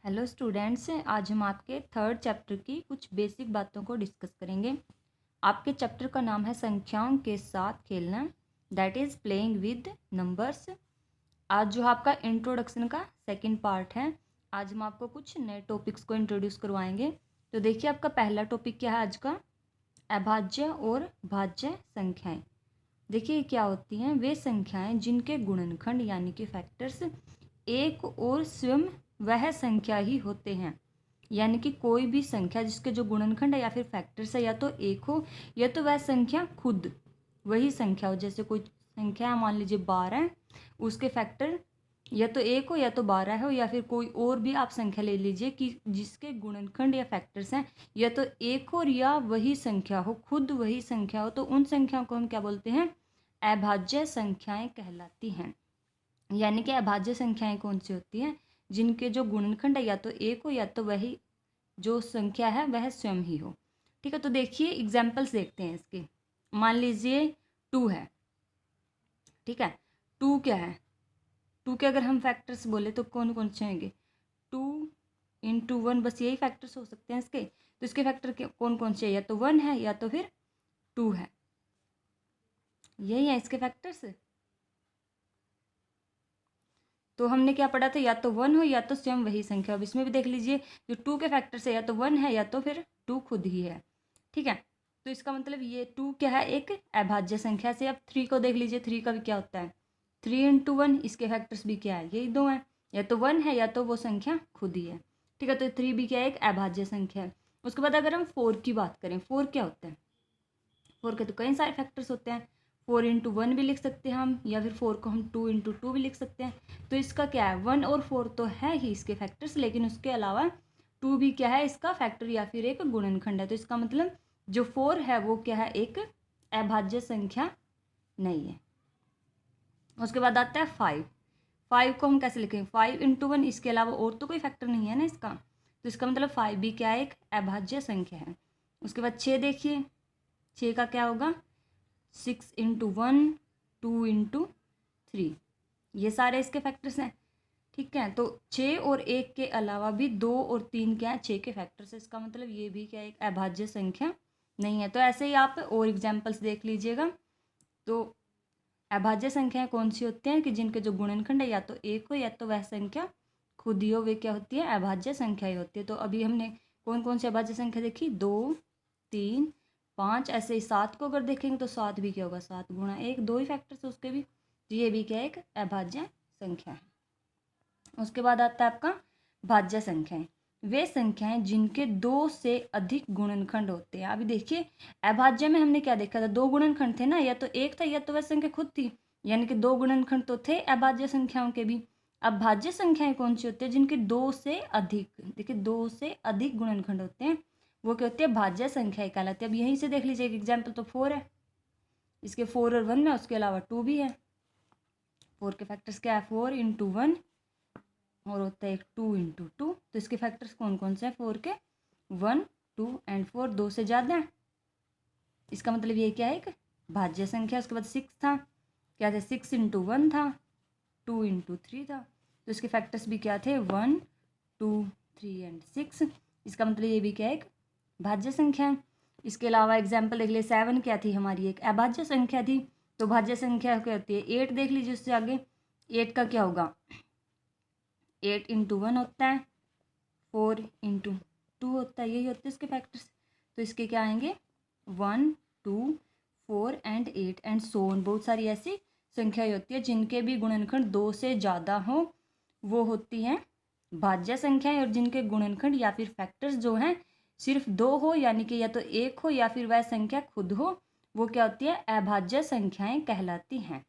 Hello students, आज हम आपके थर्ड चैप्टर की कुछ बेसिक बातों को डिस्कस करेंगे। आपके चैप्टर का नाम है संख्याओं के साथ खेलना, that is playing with numbers. आज जो आपका इंट्रोडक्शन का सेकंड पार्ट है, आज हम आपको कुछ नए टॉपिक्स को इंट्रोड्यूस करवाएंगे। तो देखिए, आपका पहला टॉपिक क्या है आज का, अभाज्य और भाज्य संख्याएं। देखिए क्या होती हैं वे संख्याएं जिनके गुणनखंड यानी कि फैक्टर्स एक और स्वयं वह संख्या ही होते हैं। यानी कि कोई भी संख्या जिसके जो गुणनखंड है या फिर फैक्टर्स है, या तो एक हो या तो वह संख्या खुद वही संख्या हो। जैसे कोई संख्या मान लीजिए 12, उसके फैक्टर या तो एक हो या तो 12 हो, या फिर कोई और भी आप संख्या ले लीजिए कि जिसके गुणनखंड या फैक्टर्स हैं या तो एक हो या वही संख्या हो, खुद वही संख्या हो, तो उन संख्याओं को हम क्या बोलते हैं, अभाज्य संख्याएं कहलाती हैं। यानी कि अभाज्य संख्याएं कौन सी होती हैं, जिनके जो गुणनखंड है या तो एक हो या तो वही जो संख्या है वह स्वयं ही हो। ठीक है, तो देखिए एग्जाम्पल्स देखते हैं इसके। मान लीजिए 2 है, ठीक है। 2 क्या है, 2 के अगर हम फैक्टर्स बोले तो कौन कौन से होंगे, 2 × 1, बस यही फैक्टर्स हो सकते हैं इसके। तो इसके फैक्टर के कौन कौन से, या तो 1 है या तो फिर 2 है, यही है इसके फैक्टर्स। तो हमने क्या पढ़ा था, या तो 1 हो या तो स्वयं वही संख्या हो। अब इसमें भी देख लीजिए, जो 2 के फैक्टर से या तो 1 है या तो फिर 2 खुद ही है। ठीक है, तो इसका मतलब ये 2 क्या है, एक अभाज्य संख्या से। अब 3 को देख लीजिए, 3 का भी क्या होता है, 3 × 1, इसके फैक्टर्स भी क्या है, यही 2 हैं, या तो 1 है या तो वो संख्या खुद ही है। ठीक है, तो 3 भी क्या है, एक अभाज्य संख्या है। उसके बाद अगर हम 4 की बात करें, 4 क्या होता है, 4 के तो कई सारे फैक्टर्स होते हैं। 4 × 1 भी लिख सकते हैं हम, या फिर 4 को हम 2 × 2 भी लिख सकते हैं। तो इसका क्या है, 1 और 4 तो है ही इसके फैक्टर्स, लेकिन उसके अलावा 2 भी क्या है, इसका फैक्टर या फिर एक गुणनखंड है। तो इसका मतलब जो 4 है वो क्या है, एक अभाज्य संख्या नहीं है। उसके बाद आता है 5। 5 को हम कैसे लिखेंगे, 5 × 1, इसके अलावा और तो कोई फैक्टर नहीं है ना इसका, तो इसका मतलब 5 भी क्या है, एक अभाज्य संख्या है। उसके बाद 6 देखिए, 6 का क्या होगा, 6 × 1, 2 × 3, ये सारे इसके फैक्टर्स हैं। ठीक है, तो 6 और 1 के अलावा भी 2 और 3 क्या है, 6 के फैक्टर्स है। इसका मतलब ये भी क्या है, एक अभाज्य संख्या नहीं है। तो ऐसे ही आप और एग्जाम्पल्स देख लीजिएगा। तो अभाज्य संख्याएं कौन सी होती हैं कि जिनके जो गुणनखंड है या तो एक हो या तो वह संख्या खुद ही हो, वे क्या होती है, अभाज्य संख्या ही होती है। तो अभी हमने कौन कौन सी अभाज्य संख्या देखी, 2, 3, 5, ऐसे ही 7 को अगर देखेंगे तो 7 भी क्या होगा, 7 × 1, 2 ही फैक्टर्स है उसके भी। तो ये भी क्या है, एक अभाज्य संख्या है। उसके बाद आता है आपका भाज्य संख्याएं, वे संख्याएं जिनके 2 से अधिक गुणनखंड होते हैं। अभी देखिए, अभाज्य में हमने क्या देखा था, 2 गुणनखंड थे ना, या तो एक था या तो वह संख्या खुद थी, यानी कि 2 गुणनखंड तो थे अभाज्य संख्याओं के भी। अब भाज्य संख्याएं कौन सी होती है, जिनके 2 से अधिक, देखिए 2 से अधिक गुणनखंड होते हैं, वो क्या होती है, भाज्य संख्याएं कहलाती है। अब यहीं से देख लीजिए, एक एग्जाम्पल तो 4 है, इसके 4 और 1 में, उसके अलावा 2 भी है। 4 के फैक्टर्स क्या है, 4 × 1 और होता है एक 2 × 2। तो इसके फैक्टर्स कौन कौन से हैं, 4 के, 1, 2 एंड 4, 2 से ज़्यादा है। इसका मतलब ये क्या है, एक भाज्य संख्या। उसके बाद 6 था, क्या था, 6 × 1 था, 2 × 3 था। तो इसके फैक्टर्स भी क्या थे, 1, 2, 3 एंड 6। इसका मतलब ये भी क्या है, एक भाज्य संख्या है। इसके अलावा एग्जाम्पल देख लिए, 7 क्या थी हमारी, एक अभाज्य संख्या थी। तो भाज्य संख्या क्या होती है, 8 देख लीजिए, उससे आगे 8 का क्या होगा, 8 × 1 होता है, 4 × 2 होता है, यही होते हैं इसके फैक्टर्स। तो इसके क्या आएंगे, 1, 2, 4 एंड 8 एंड सो ऑन। बहुत सारी ऐसी संख्याएं होती है जिनके भी गुणनखंड 2 से ज़्यादा हो, वो होती हैं भाज्य संख्याएं। और जिनके गुणनखंड या फिर फैक्टर्स जो हैं सिर्फ 2 हो, यानी कि या तो एक हो या फिर वह संख्या खुद हो, वो क्या होती है, अभाज्य संख्याएं कहलाती हैं।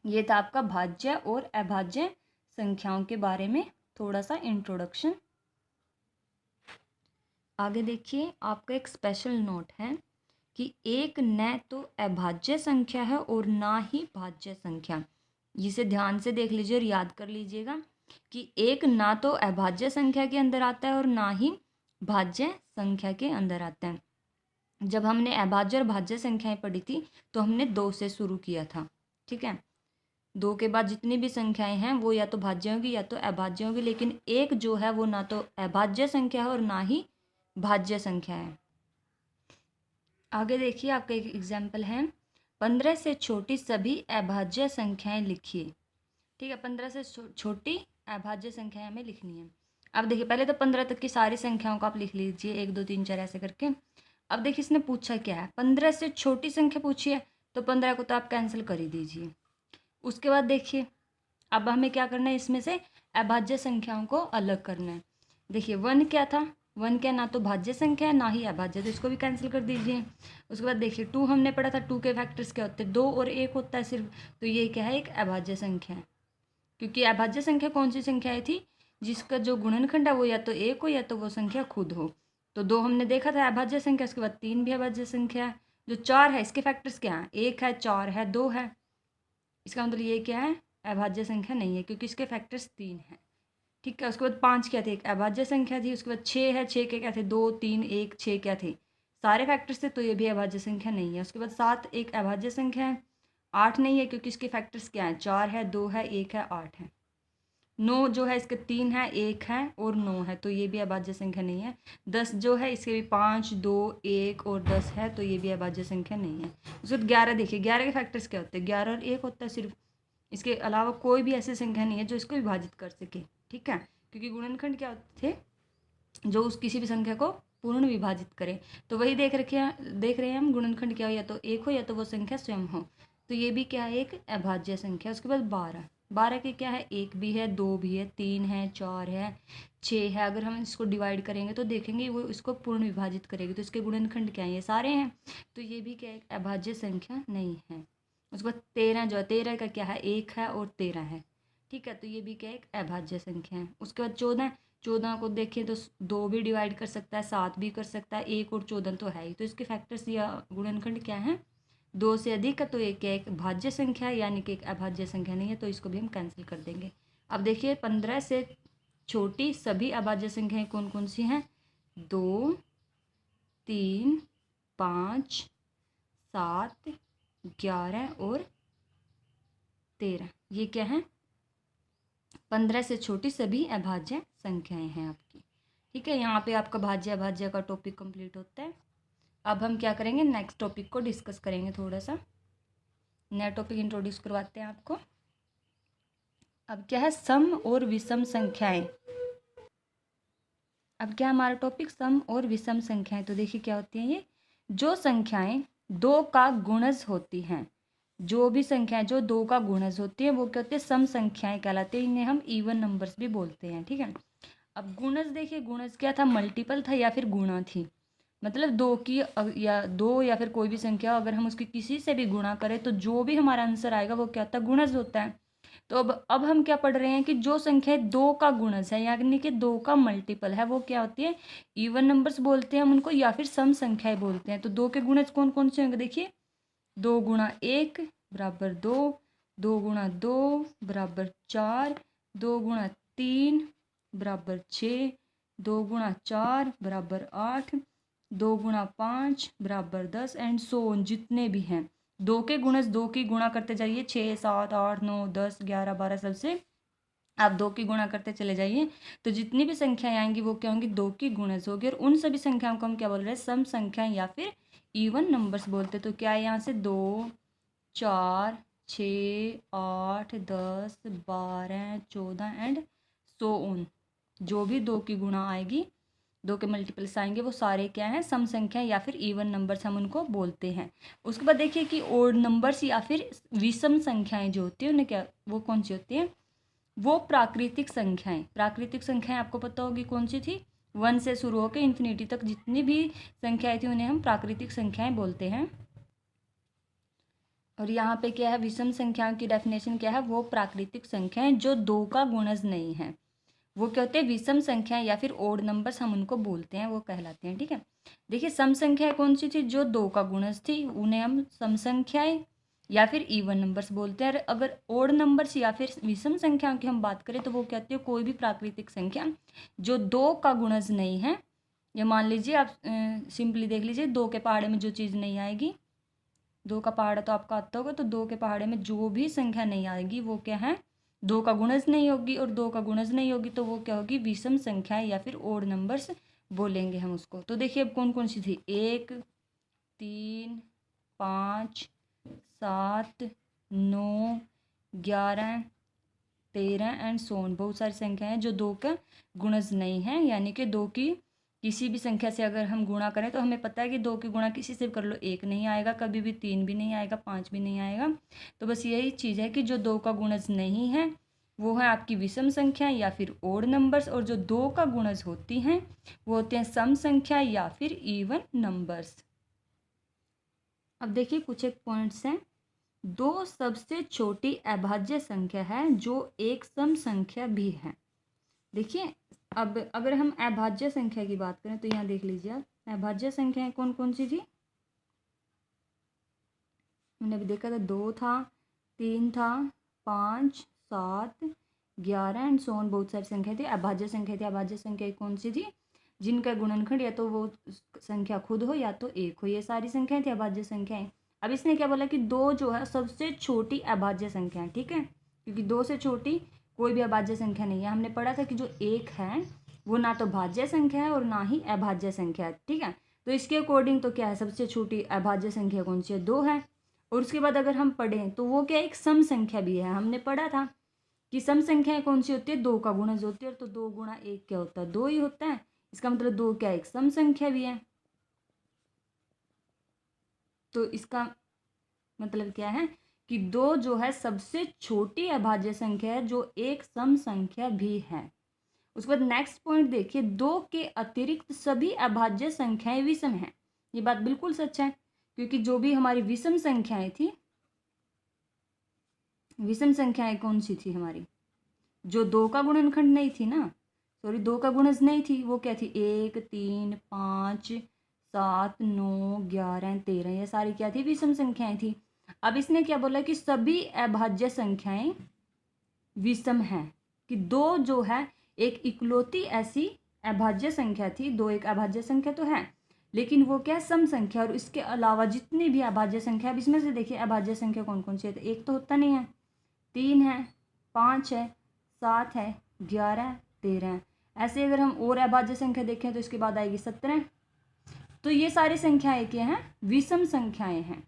ये था आपका भाज्य और अभाज्य संख्याओं के बारे में थोड़ा सा इंट्रोडक्शन। आगे देखिए, आपका एक स्पेशल नोट है कि एक न तो अभाज्य संख्या है और ना ही भाज्य संख्या। जिसे ध्यान से देख लीजिए और याद कर लीजिएगा कि एक ना तो अभाज्य संख्या के अंदर आता है और ना ही भाज्य संख्या के अंदर आता है। जब हमने अभाज्य और भाज्य संख्याएं पढ़ी थी तो हमने 2 से शुरू किया था। ठीक है, 2 के बाद जितनी भी संख्याएं हैं वो या तो भाज्य होंगी या तो अभाज्य होंगी, लेकिन 1 जो है वो ना तो अभाज्य संख्या है और ना ही भाज्य संख्या है। आगे देखिए, आपका एक एग्जाम्पल है, 15 से छोटी सभी अभाज्य संख्याएं लिखिए। ठीक है, 15 से छोटी अभाज्य संख्याएं हमें लिखनी है। अब देखिए, पहले तो 15 तक की सारी संख्याओं को आप लिख लीजिए, 1 2 3 4 ऐसे करके। अब देखिए इसने पूछा क्या है, 15 से छोटी संख्या पूछी है, तो 15 को तो आप कैंसिल कर ही दीजिए। उसके बाद देखिए, अब हमें क्या करना है, इसमें से अभाज्य संख्याओं को अलग करना है। देखिए 1 क्या था, 1 क्या ना तो भाज्य संख्या है ना ही अभाज्य, तो इसको भी कैंसिल कर दीजिए। उसके बाद देखिए 2 हमने पढ़ा था, 2 के फैक्टर्स क्या होते हैं, 2 और 1 होता है सिर्फ, तो ये क्या है, एक अभाज्य संख्या है। क्योंकि अभाज्य संख्या कौन सी संख्या थी, जिसका जो गुणनखंड है वो या तो 1 हो या तो वो संख्या खुद हो। तो 2 हमने देखा था अभाज्य संख्या, उसके बाद 3 भी अभाज्य संख्या है। जो 4 है इसके फैक्टर्स क्या हैं, 1 है, 4 है, 2 है। इसका मतलब ये क्या है, अभाज्य संख्या नहीं है, क्योंकि इसके फैक्टर्स 3 हैं। ठीक है, उसके बाद 5 क्या थे, एक अभाज्य संख्या थी। उसके बाद 6 है, 6 के क्या थे, 2 3 1 6 क्या थे, सारे फैक्टर्स थे, तो ये भी अभाज्य संख्या नहीं है। उसके बाद 7 एक अभाज्य संख्या है। 8 नहीं है, क्योंकि इसके फैक्टर्स क्या हैं, 4 है, 2 है, 1 है, 8 है। 9 जो है इसके 3 है, 1 है और 9 है, तो ये भी अभाज्य संख्या नहीं है। 10 जो है इसके भी 5 2 1 और 10 है, तो ये भी अभाज्य संख्या नहीं है। उसके बाद 11 देखिए, 11 के फैक्टर्स क्या होते हैं, 11 और 1 होता है सिर्फ। इसके अलावा कोई भी ऐसी संख्या नहीं है जो इसको विभाजित कर सके। ठीक है, क्योंकि गुणनखंड क्या होते थे, जो उस किसी भी संख्या को पूर्ण विभाजित करे। तो वही देख रहे हैं हम, गुणनखंड क्या हो, या तो 1 हो या तो वो संख्या स्वयं हो। तो ये भी क्या है, एक अभाज्य संख्या। उसके बाद 12 के क्या है, 1 भी है, 2 भी है, 3 है, 4 है, 6 है। अगर हम इसको डिवाइड करेंगे तो देखेंगे वो इसको पूर्ण विभाजित करेगी, तो इसके गुणनखंड क्या है, ये सारे हैं, तो ये भी क्या एक अभाज्य संख्या नहीं है। उसके बाद 13 जो है, 13 का क्या है, 1 है और 13 है। ठीक है, तो ये भी क्या एक अभाज्य संख्या है। उसके बाद 14 को देखें तो 2 भी डिवाइड कर सकता है, 7 भी कर सकता है, 1 और 14 तो है ही, तो इसके फैक्टर्स या गुणनखंड क्या है, 2 से अधिक है, तो ये क्या एक भाज्य संख्या है, यानी कि एक अभाज्य संख्या नहीं है, तो इसको भी हम कैंसिल कर देंगे। अब देखिए 15 से छोटी सभी अभाज्य संख्याएं कौन कौन सी हैं, 2 3 5 7 11 और 13, ये क्या है, 15 से छोटी सभी अभाज्य संख्याएं हैं आपकी। ठीक है, यहाँ पे आपका भाज्य अभाज्य का टॉपिक कंप्लीट होता है। अब हम क्या करेंगे, नेक्स्ट टॉपिक को डिस्कस करेंगे, थोड़ा सा नया टॉपिक इंट्रोड्यूस करवाते हैं आपको। अब क्या है, सम और विषम संख्याएं। अब क्या हमारा टॉपिक, सम और विषम संख्याएं। तो देखिए क्या होती हैं ये, जो संख्याएं 2 का गुणज होती हैं, जो भी संख्याएं जो 2 का गुणज होती है वो क्या होती है, सम संख्याएं कहलाती है। इन्हें हम इवन नंबर्स भी बोलते हैं। ठीक है, अब गुणज देखिए, गुणज क्या था, मल्टीपल था या फिर गुणा थी। मतलब 2 की या 2 या फिर कोई भी संख्या अगर हम उसकी किसी से भी गुणा करें तो जो भी हमारा आंसर आएगा वो क्या होता है, गुणज होता है। तो अब हम क्या पढ़ रहे हैं कि जो संख्या 2 का गुणज है, यानी कि 2 का मल्टीपल है, वो क्या होती है, इवन नंबर्स बोलते हैं हम उनको, या फिर सम संख्याएं बोलते हैं। तो 2 के गुणज कौन कौन से होंगे, देखिए 2 गुणा 1 बराबर 2, 2 गुणा 2 बराबर 4, 2 गुणा 3 बराबर 6, 2 गुणा 4 बराबर 8, 2 गुणा 5 बराबर 10 एंड सो ऑन, जितने भी हैं 2 के गुणज 2 की गुणा करते जाइए, 6 7 8 9 10 11 12 सबसे आप 2 की गुणा करते चले जाइए, तो जितनी भी संख्याएं आएंगी वो क्या होंगी, 2 की गुणज होगी। और उन सभी संख्याओं को हम क्या बोल रहे हैं, सम संख्याएं या फिर इवन नंबर्स बोलते हैं। तो क्या है यहाँ से, 2 4 6 8 10 12 14 एंड सो ऑन, जो भी 2 की गुणा आएगी, 2 के मल्टीपल्स आएंगे, वो सारे क्या हैं, सम संख्या या फिर इवन नंबर्स हम उनको बोलते हैं। उसके बाद देखिए कि ओड नंबर्स या फिर विषम संख्याएं जो होती हैं उन्हें क्या, वो कौन सी होती हैं, वो प्राकृतिक संख्याएं। प्राकृतिक संख्याएं आपको पता होगी कौन सी थी, 1 से शुरू होकर इन्फिनिटी तक जितनी भी संख्याएं थी उन्हें हम प्राकृतिक संख्याएं बोलते हैं। और यहाँ पे क्या है, विषम संख्याओं की डेफिनेशन क्या है, वो प्राकृतिक संख्याएं जो 2 का गुणज नहीं है, वो क्या होते हैं, विषम संख्याएं या फिर ओड नंबर्स हम उनको बोलते हैं, वो कहलाते हैं। ठीक है, देखिए सम संख्याएं कौन सी थी, जो 2 का गुणज थी, उन्हें हम सम संख्याएं या फिर इवन नंबर्स बोलते हैं। अगर ओड नंबर्स या फिर विषम संख्याओं की हम बात करें तो वो कहते हैं कोई भी प्राकृतिक संख्या जो 2 का गुणज नहीं है। या मान लीजिए आप सिंपली देख लीजिए, 2 के पहाड़े में जो चीज़ नहीं आएगी 2 का पहाड़ा तो आपका आता होगा, तो 2 के पहाड़े में जो भी संख्या नहीं आएगी वो क्या है, 2 का गुणज नहीं होगी, और 2 का गुणज नहीं होगी तो वो क्या होगी, विषम संख्याएं या फिर ओड नंबर्स बोलेंगे हम उसको। तो देखिए अब कौन कौन सी थी, 1, 3, 5, 7, 9, 11, 13 एंड सोन, बहुत सारी संख्याएं हैं जो 2 का गुणज नहीं है, यानी कि 2 की किसी भी संख्या से अगर हम गुणा करें तो हमें पता है कि 2 की गुणा किसी से कर लो 1 नहीं आएगा, कभी भी 3 भी नहीं आएगा, 5 भी नहीं आएगा। तो बस यही चीज़ है कि जो 2 का गुणज नहीं है वो है आपकी विषम संख्या या फिर ओड नंबर्स, और जो 2 का गुणज होती हैं वो होते हैं सम संख्या या फिर इवन नंबर्स। अब देखिए कुछ एक पॉइंट्स हैं। 2 सबसे छोटी अभाज्य संख्या है जो एक सम संख्या भी है। देखिए अब अगर हम अभाज्य संख्या की बात करें तो यहाँ देख लीजिए आप, अभाज्य संख्याएं कौन कौन सी थी, हमने अभी देखा था 2 था, 3 था, 5, 7, 11 एंड सोन, बहुत सारी संख्या थी, अभाज्य संख्या थी। अभाज्य संख्या कौन सी थी, जिनका गुणनखंड या तो वो संख्या खुद हो या तो एक हो, ये सारी संख्याएं थी अभाज्य संख्याएं। अब इसने क्या बोला कि 2 जो है सबसे छोटी अभाज्य संख्या है, ठीक है, क्योंकि 2 से छोटी कोई भी अभाज्य संख्या नहीं है। हमने पढ़ा था कि जो 1 है वो ना तो भाज्य संख्या है और ना ही अभाज्य संख्या है, ठीक है। तो इसके अकॉर्डिंग तो क्या है, सबसे छोटी अभाज्य संख्या कौन सी है, 2 है। और उसके बाद अगर हम पढ़ें तो वो क्या एक सम संख्या भी है। हमने पढ़ा था कि सम संख्याएं कौन सी होती है, 2 का गुणज होती है, तो 2 गुणा 1 क्या होता है, 2 ही होता है। इसका मतलब 2 क्या एक सम संख्या भी है। तो इसका मतलब क्या है कि 2 जो है सबसे छोटी अभाज्य संख्या है जो एक सम संख्या भी है। उसके बाद नेक्स्ट पॉइंट देखिए, 2 के अतिरिक्त सभी अभाज्य संख्याएं विषम हैं। ये बात बिल्कुल सच है, क्योंकि जो भी हमारी विषम संख्याएं थी, विषम संख्याएं कौन सी थी हमारी, जो 2 का गुणनखंड नहीं थी ना, सॉरी 2 का गुणज नहीं थी, वो क्या थी, 1, 3, 5, 7, 9, 11, 13, ये सारी क्या थी, विषम संख्याएं थी। अब इसने क्या बोला कि सभी अभाज्य संख्याएं विषम हैं, कि 2 जो है एक इकलौती ऐसी अभाज्य संख्या थी, 2 एक अभाज्य संख्या तो है लेकिन वो क्या सम संख्या, और इसके अलावा जितनी भी अभाज्य संख्या, अब इसमें से देखिए अभाज्य संख्या कौन कौन सी है, तो 1 तो होता नहीं है, 3 है, 5 है, 7 है, 11, 13 है। ऐसे अगर हम और अभाज्य संख्या देखें तो इसके बाद आएगी 17। तो ये सारी संख्याएं क्या हैं, विषम संख्याएं हैं।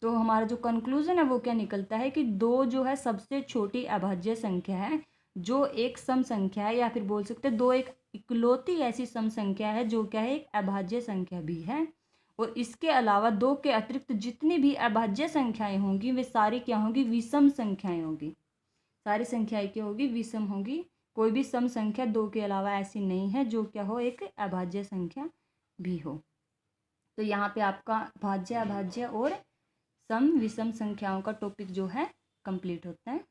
तो हमारा जो कंक्लूजन है वो क्या निकलता है कि 2 जो है सबसे छोटी अभाज्य संख्या है जो एक सम संख्या है, या फिर बोल सकते हैं 2 एक इकलौती ऐसी सम संख्या है जो क्या है एक अभाज्य संख्या भी है। और इसके अलावा 2 के अतिरिक्त जितनी भी अभाज्य संख्याएं होंगी वे सारी क्या होंगी, विषम संख्याएं होंगी। सारी संख्याएं क्या होगी, विषम होगी। कोई भी सम संख्या 2 के अलावा ऐसी नहीं है जो क्या हो एक अभाज्य संख्या भी हो। तो यहाँ पे आपका भाज्य, अभाज्य और सम विषम संख्याओं का टॉपिक जो है कंप्लीट होता है।